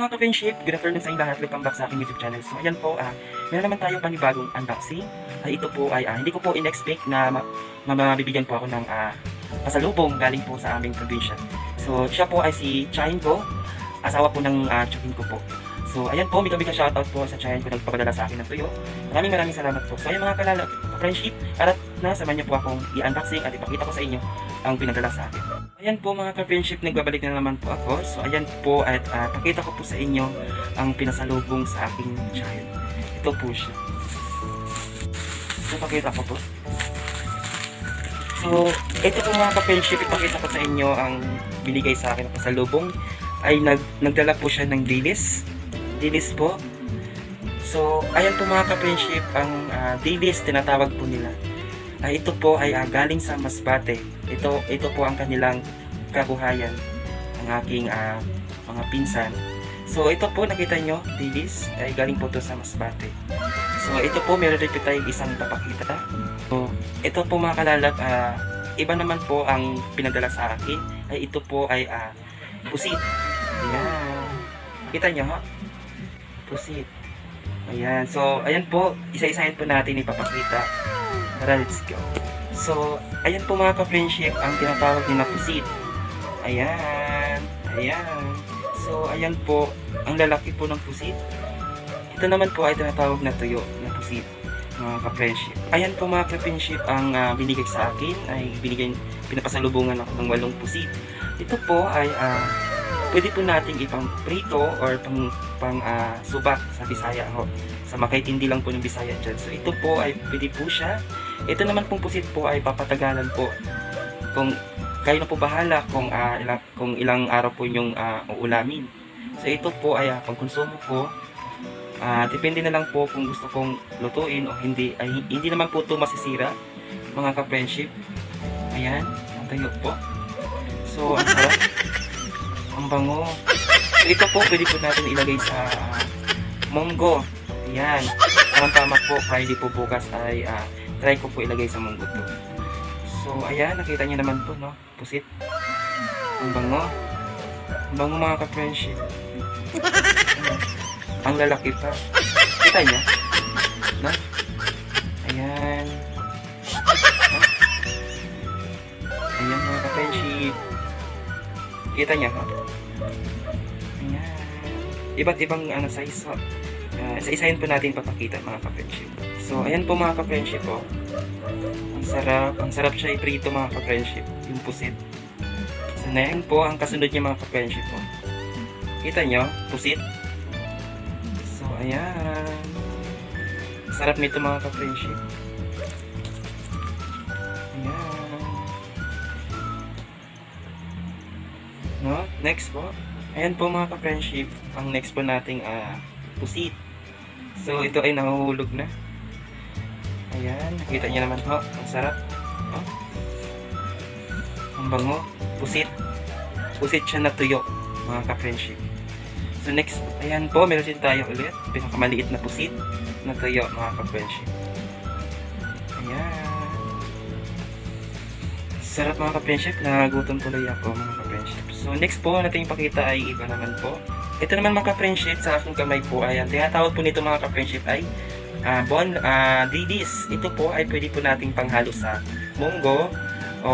Mga ka-friendship, good afternoon sa inyong lahat. Welcome back sa aking YouTube channel. So ayan po, meron naman tayo panibagong unboxing. Ito po ay hindi ko po in-expect na mabibigyan po ako ng pasalubong galing po sa aming probinsya. So siya po ay si Chain ko, asawa po ng tsuhin ko po. So ayan po, mega shoutout po sa Chain ko nagpapadala sa akin ng tuyo. Maraming salamat po. So ayan mga ka-friendship, arat na samahan niyo po akong i-unboxing at ipakita ko sa inyo ang pinadala sa akin. Ayan po mga ka-friendship, nagbabalik na naman po ako. So ayan po at pakita ko po sa inyo ang pinasalubong sa aking child. Ito po siya. So pakita ko po. So ito po mga ka-friendship, ipakita ko sa inyo ang binigay sa akin ng pasalubong. Ay nagdala po siya ng dilis. Dilis po. So ayan po mga ka-friendship, ang dilis tinatawag po nila. Ito po ay galing sa Masbate. Ito po ang kanilang kabuhayan, ang aking mga pinsan. So ito po nakita nyo, dilis, ay galing po to sa Masbate. So ito po meron dito tayong isang papakita. So ito po mga kalalab, iba naman po ang pinadala sa akin. Ito po ay pusit. Ayan. Kita nyo ha? Pusit. Ayan. So ayan po, isa-isahin po natin ipapakita. Tara, let's go. So, ayan po mga ka-friendship, ang tinatawag ni na pusit. Ayan. Ayan. So, ayan po, ang lalaki po ng pusit. Ito naman po ay tinatawag na tuyo na pusit, mga ka-friendship. Ayan po mga ka-friendship, ang binigay sa akin ay pinapasalubungan ako ng 8 pusit. Ito po ay pwede po nating ipang prito or pang subak sa Bisaya ho. Sa makaintindi lang po ng Bisaya dyan. So ito po ay pwede po siya. Ito naman pong pusit po ay papatagalan po. Kung kayo na po bahala kung ilang araw po yung uulamin. So ito po ay pangkonsumo ko. Depende na lang po kung gusto kong lutuin o hindi. Hindi naman po ito masisira, mga ka-friendship. Ayan, ang tayo po. So ang sarap. Ang bango. So ito po pwede po natin ilagay sa munggo. Ayan. Tama po, Friday po bukas ay try ko po ilagay sa munggo to. So ayan, nakita niyo naman po, no? Pusit. Ang bango. Ang bango mga ka-friendship. Ang lalaki pa. Kita niya? No? Ayan. Ayan mga ka-friendship. Kita niya, ha? Ayan. Iba't ibang size, ha? Isa-isahin po natin papakita mga ka-friendship. So, ayan po mga ka-friendship po. Ang sarap siya iprito mga ka-friendship. Yung pusit. So, na yan po ang kasunod niya mga ka-friendship po. Kita nyo? Pusit. So, ayan. Sarap nito mga ka-friendship. Ayan. No? Next po. Ayan po mga ka-friendship. Ang next po nating pusit. So ito ay nahuhulog na. Ayan, nakita niyo naman ho, ang sarap. Oh. Ang bango, pusit. Pusit siya na tuyo, mga ka-friendship. So next, ayan po, meron din tayo ulit, pinakamaliit na pusit na tuyo, mga ka-friendship. Ayan. Sarap mga ka-friendship, nagutom tuloy ako mga ka-friendship. So next po natin ipakita ay iba naman po. Ito naman mga ka-friendship, sa aking kamay po ay ang tinatawag po nito mga ka-friendship ay dilis. Ito po ay pwede po nating panghalo sa munggo. O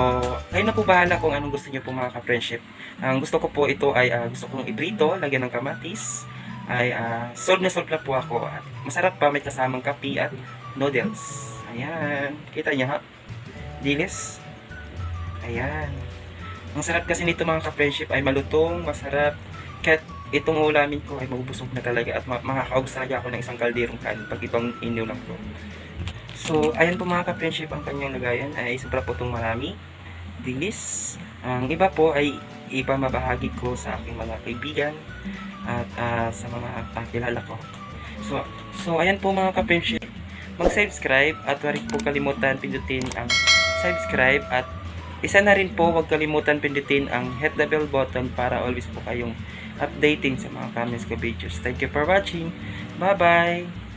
kayo na po bahala kung anong gusto niyo po mga ka-friendship. Ang gusto ko po ito ay gusto kong ibrito, lagyan ng kamatis. Ay solve na po ako. At masarap pa, may kasamang kape at noodles. Ayan, kita niyo ha? Dilis. Ayan. Ang sarap kasi nito mga ka-friendship ay malutong, masarap. Kahit itong ulamin ko ay mabubusog na talaga at makakaubos talaga ako ng isang kalderong kanin pag ibang inyo lang po. So, ayan po mga ka-friendship ang kanyang lagayan ay sobra po itong marami. Dilis. Ang iba po ay mabahagi ko sa aking mga kaibigan at sa mga kilala ko. So, ayan po mga ka-friendship. Mag-subscribe at huwag po kalimutan pindutin ang subscribe at isa na rin po, huwag kalimutan pindutin ang hit the bell button para always po kayong updating sa mga comments ko videos. Thank you for watching. Bye-bye!